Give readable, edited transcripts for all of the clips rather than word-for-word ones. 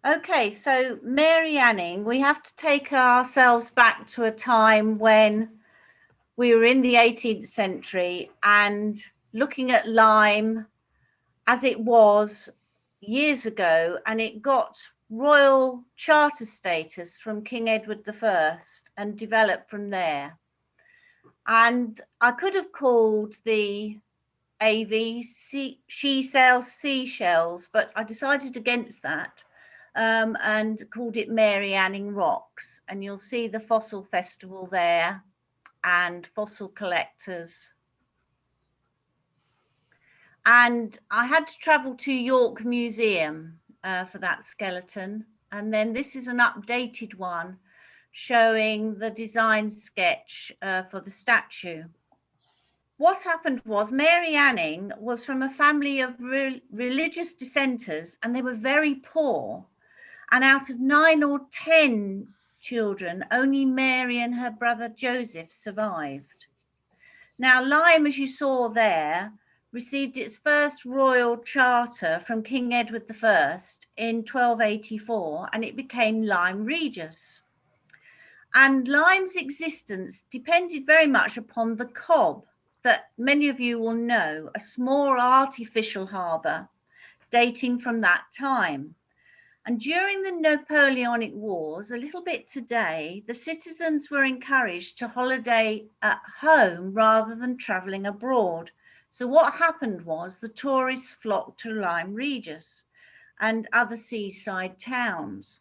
Okay, so Mary Anning, we have to take ourselves back to a time when we were in the 18th century and looking at Lyme as it was years ago, and it got royal charter status from King Edward I and developed from there. And I could have called the AV she sells seashells, but I decided against that. And called it Mary Anning Rocks. And you'll see the fossil festival there and fossil collectors. And I had to travel to York Museum for that skeleton. And then this is an updated one showing the design sketch for the statue. What happened was Mary Anning was from a family of religious dissenters, and they were very poor. And out of 9 or 10 children, only Mary and her brother Joseph survived. Now, Lyme, as you saw there, received its first royal charter from King Edward I in 1284, and it became Lyme Regis. And Lyme's existence depended very much upon the Cobb, that many of you will know, a small artificial harbour dating from that time. And during the Napoleonic Wars, a little bit today, the citizens were encouraged to holiday at home rather than travelling abroad. So what happened was the tourists flocked to Lyme Regis and other seaside towns.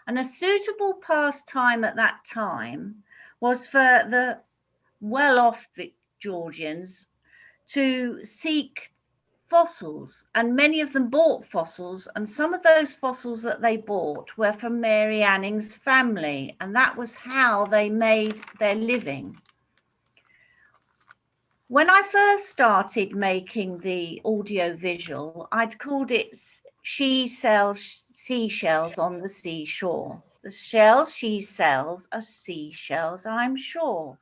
And a suitable pastime at that time was for the well-off Georgians to seek fossils, and many of them bought fossils, and some of those fossils that they bought were from Mary Anning's family, and that was how they made their living. When I first started making the audio visual, I'd called it She Sells Seashells on the Seashore. The shells she sells are seashells, I'm sure.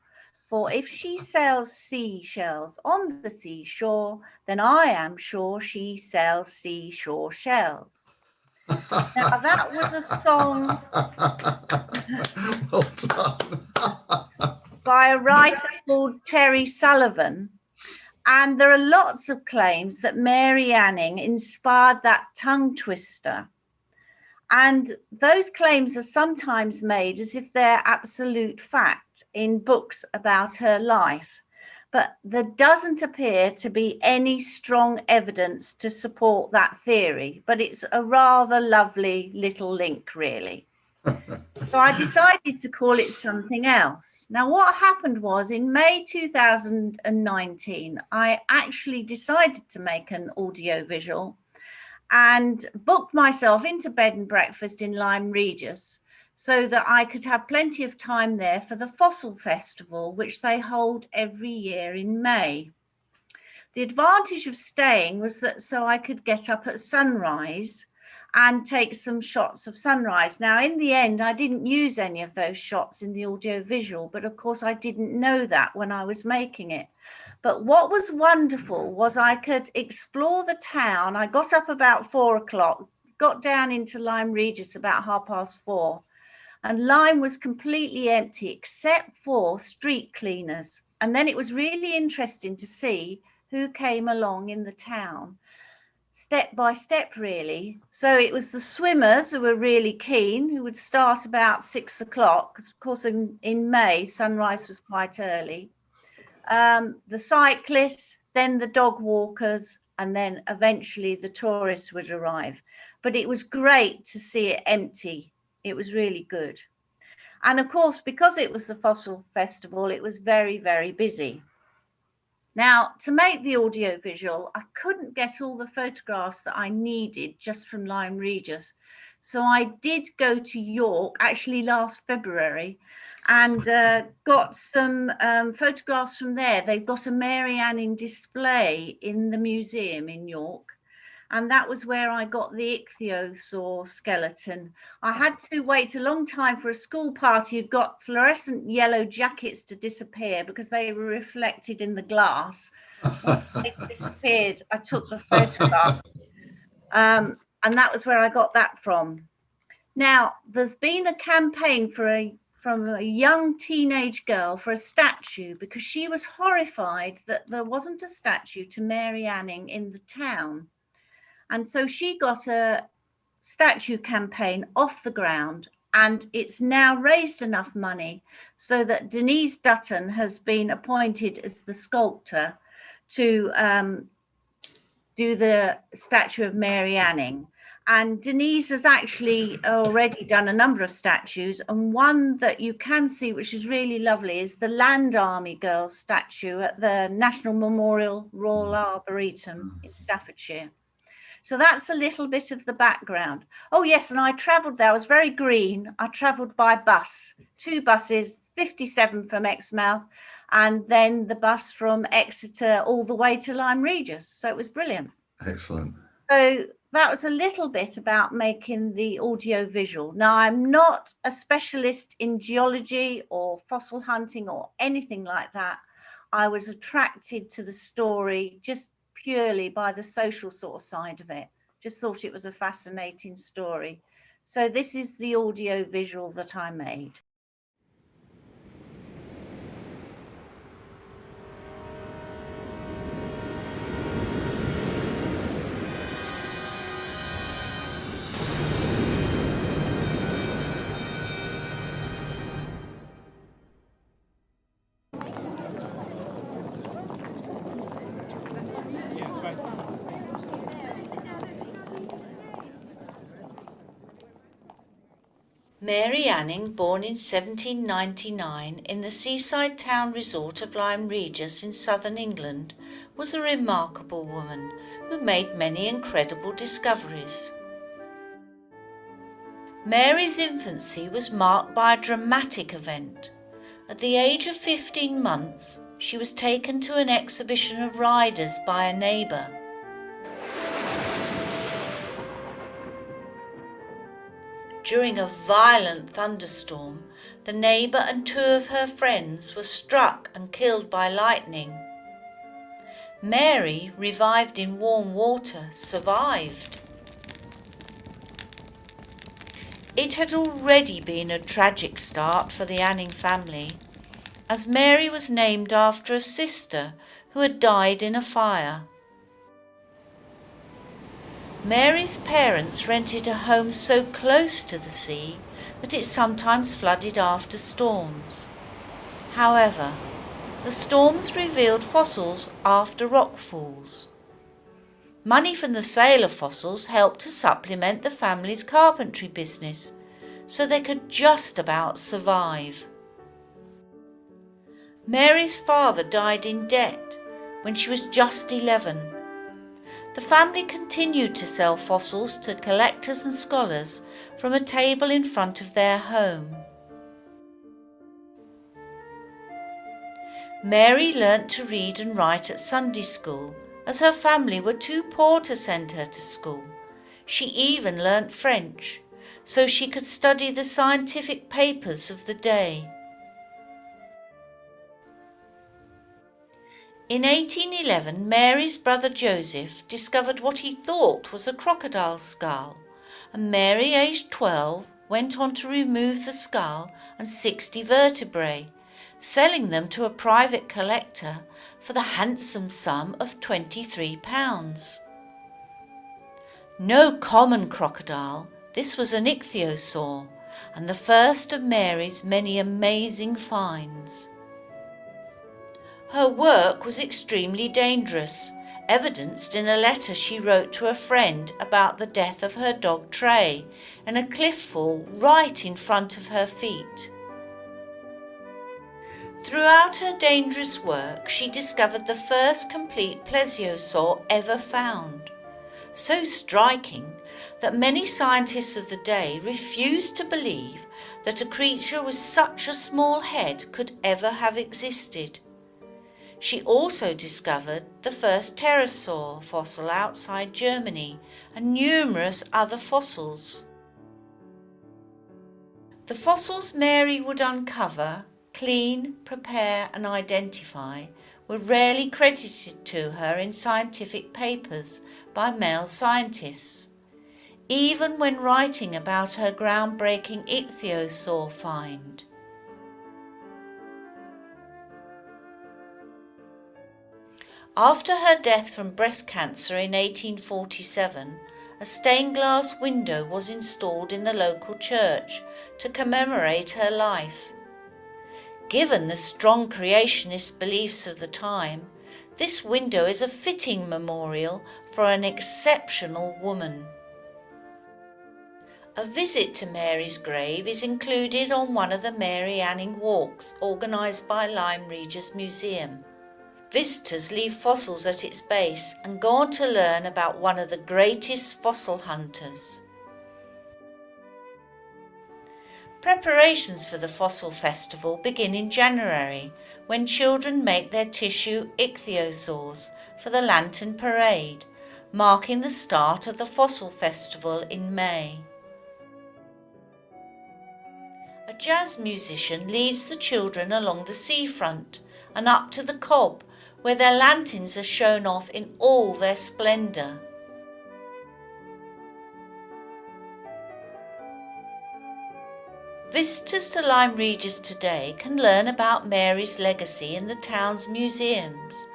For if she sells seashells on the seashore, then I am sure she sells seashore shells. Now, that was a song Well done. by a writer called Terry Sullivan. And there are lots of claims that Mary Anning inspired that tongue twister. And those claims are sometimes made as if they're absolute fact in books about her life. But there doesn't appear to be any strong evidence to support that theory. But it's a rather lovely little link, really. So I decided to call it something else. Now, what happened was in May 2019, I actually decided to make an audio visual and booked myself into bed and breakfast in Lyme Regis so that I could have plenty of time there for the Fossil Festival, which they hold every year in May. The advantage of staying was that so I could get up at sunrise and take some shots of sunrise. Now, in the end, I didn't use any of those shots in the audio visual, but of course I didn't know that when I was making it. But what was wonderful was I could explore the town. I got up about 4 o'clock, got down into Lyme Regis about 4:30, and Lyme was completely empty except for street cleaners. And then it was really interesting to see who came along in the town, step by step, really. So it was the swimmers who were really keen, who would start about 6 o'clock, because of course in May, sunrise was quite early. The cyclists, then the dog walkers, and then eventually the tourists would arrive. But it was great to see it empty. It was really good. And of course, because it was the Fossil Festival, it was very, very busy. Now, to make the audio visual, I couldn't get all the photographs that I needed just from Lyme Regis. So I did go to York, actually last February, and got some photographs from there. They've got a Mary Anning display in the museum in York. And that was where I got the ichthyosaur skeleton. I had to wait a long time for a school party who'd got fluorescent yellow jackets to disappear because they were reflected in the glass. Once they disappeared, I took the photograph. And that was where I got that from. Now, there's been a campaign from a young teenage girl for a statue because she was horrified that there wasn't a statue to Mary Anning in the town. And so she got a statue campaign off the ground, and it's now raised enough money so that Denise Dutton has been appointed as the sculptor to do the statue of Mary Anning. And Denise has actually already done a number of statues, and one that you can see, which is really lovely, is the Land Army Girl statue at the National Memorial Royal Arboretum in Staffordshire. So that's a little bit of the background. Oh, yes, and I travelled there. I was very green. I travelled by bus, 2 buses, 57 from Exmouth, and then the bus from Exeter all the way to Lyme Regis. So it was brilliant. Excellent. So that was a little bit about making the audio visual. Now, I'm not a specialist in geology or fossil hunting or anything like that. I was attracted to the story just purely by the social sort of side of it. Just thought it was a fascinating story. So this is the audio visual that I made. Mary Anning, born in 1799 in the seaside town resort of Lyme Regis in southern England, was a remarkable woman who made many incredible discoveries. Mary's infancy was marked by a dramatic event. At the age of 15 months, she was taken to an exhibition of riders by a neighbour. During a violent thunderstorm, the neighbour and 2 of her friends were struck and killed by lightning. Mary, revived in warm water, survived. It had already been a tragic start for the Anning family, as Mary was named after a sister who had died in a fire. Mary's parents rented a home so close to the sea that it sometimes flooded after storms. However, the storms revealed fossils after rockfalls. Money from the sale of fossils helped to supplement the family's carpentry business, so they could just about survive. Mary's father died in debt when she was just 11. The family continued to sell fossils to collectors and scholars from a table in front of their home. Mary learnt to read and write at Sunday school, as her family were too poor to send her to school. She even learnt French, so she could study the scientific papers of the day. In 1811, Mary's brother Joseph discovered what he thought was a crocodile skull, and Mary, aged 12, went on to remove the skull and 60 vertebrae, selling them to a private collector for the handsome sum of £23. No common crocodile, this was an ichthyosaur, and the first of Mary's many amazing finds. Her work was extremely dangerous, evidenced in a letter she wrote to a friend about the death of her dog Tray in a cliff fall right in front of her feet. Throughout her dangerous work, she discovered the first complete plesiosaur ever found, so striking that many scientists of the day refused to believe that a creature with such a small head could ever have existed. She also discovered the first pterosaur fossil outside Germany and numerous other fossils. The fossils Mary would uncover, clean, prepare and identify were rarely credited to her in scientific papers by male scientists. even when writing about her groundbreaking ichthyosaur find. After her death from breast cancer in 1847, a stained glass window was installed in the local church to commemorate her life. Given the strong creationist beliefs of the time, this window is a fitting memorial for an exceptional woman. A visit to Mary's grave is included on one of the Mary Anning walks organised by Lyme Regis Museum. Visitors leave fossils at its base and go on to learn about one of the greatest fossil hunters. Preparations for the Fossil Festival begin in January, when children make their tissue ichthyosaurs for the Lantern Parade, marking the start of the Fossil Festival in May. A jazz musician leads the children along the seafront and up to the Cobb, where their lanterns are shown off in all their splendour. Visitors to Lyme Regis today can learn about Mary's legacy in the town's museums.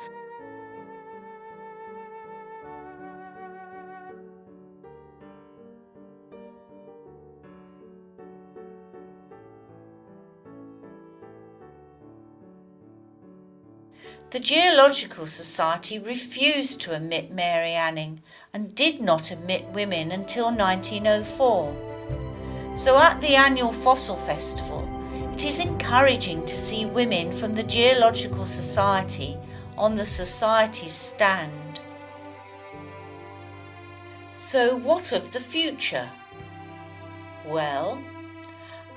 The Geological Society refused to admit Mary Anning and did not admit women until 1904. So at the annual Fossil Festival, it is encouraging to see women from the Geological Society on the Society's stand. So what of the future? Well,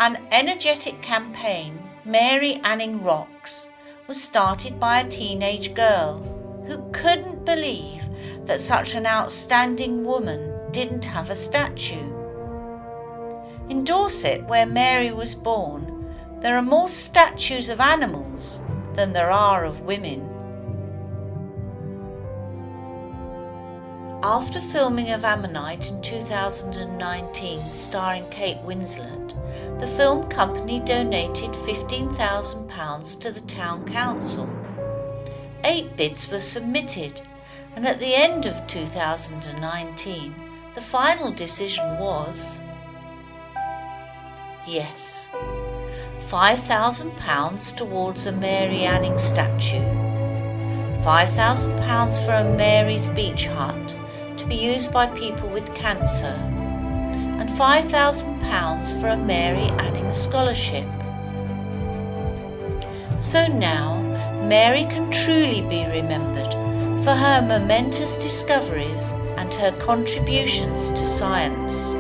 an energetic campaign, Mary Anning Rocks, was started by a teenage girl who couldn't believe that such an outstanding woman didn't have a statue. In Dorset, where Mary was born, there are more statues of animals than there are of women. After filming of Ammonite in 2019, starring Kate Winslet, the film company donated £15,000 to the town council. 8 bids were submitted, and at the end of 2019, the final decision was yes, £5,000 towards a Mary Anning statue, £5,000 for a Mary's Beach hut to be used by people with cancer, and £5,000 for a Mary Anning scholarship. So now Mary can truly be remembered for her momentous discoveries and her contributions to science.